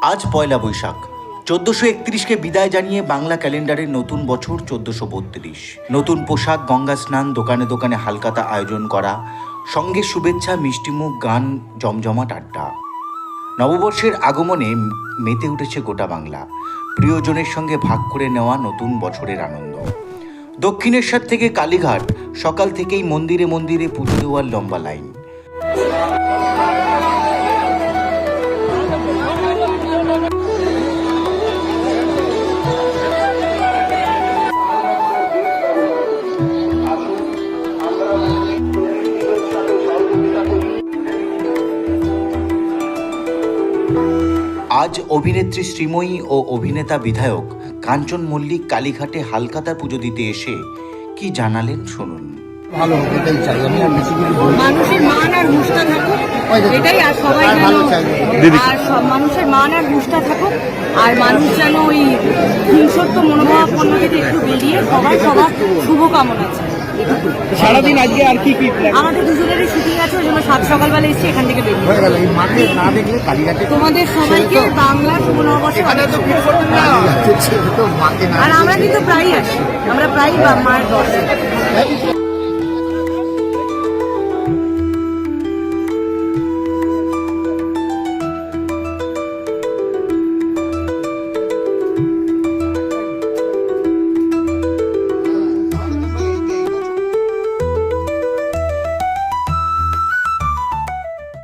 আজ পয়লা বৈশাখ। 1431কে বিদায় জানিয়ে বাংলা ক্যালেন্ডারের নতুন বছর 1432। নতুন পোশাক, গঙ্গা স্নান, দোকানে দোকানে হালখাতা আয়োজন করা, সঙ্গে শুভেচ্ছা, মিষ্টিমুখ, গান, জমজমাট আড্ডা। নববর্ষের আগমনে মেতে উঠেছে গোটা বাংলা। প্রিয়জনের সঙ্গে ভাগ করে নেওয়া নতুন বছরের আনন্দ। দক্ষিণেশ্বর থেকে কালীঘাট, সকাল থেকেই মন্দিরে মন্দিরে পুজো দেওয়ার লম্বা লাইন। আজ অভিনেত্রী শ্রীময়ী ও অভিনেতা বিধায়ক কাঞ্চন মল্লিক কালীঘাটে হালখাতা পুজো দিতে এসে কি জানালেন শুনুন। ভালো এটাই চাই আমি, আর বেশি কিছু বলবো না। মানুষের মান আর হুঁশটা থাকুক, এটাই। আর সবাই যেন আর সব মানুষের মান আর হুঁশটা থাকুক, আর মানুষ যেন ওই হিংসত্ব মনোভাবাপন্ন থেকে একটু বেরিয়ে সবার শুভকামনা চাই। সারাদিন আজকে আর কি প্ল্যান? আমাদের দুজনেরই শুটিং আছে, ওই জন্য সকালবেলা এসেছি, এখান থেকে বেরিয়ে হয়ে গেল। এই মাঠে না দেখলে কালীঘাটে তোমাদের সবাইকে বাংলা শুভ নববর্ষ। তো মাকে না আর আমরা কিন্তু প্রায়ই আসি, আমরা প্রায়ই মায়ের দর্শন।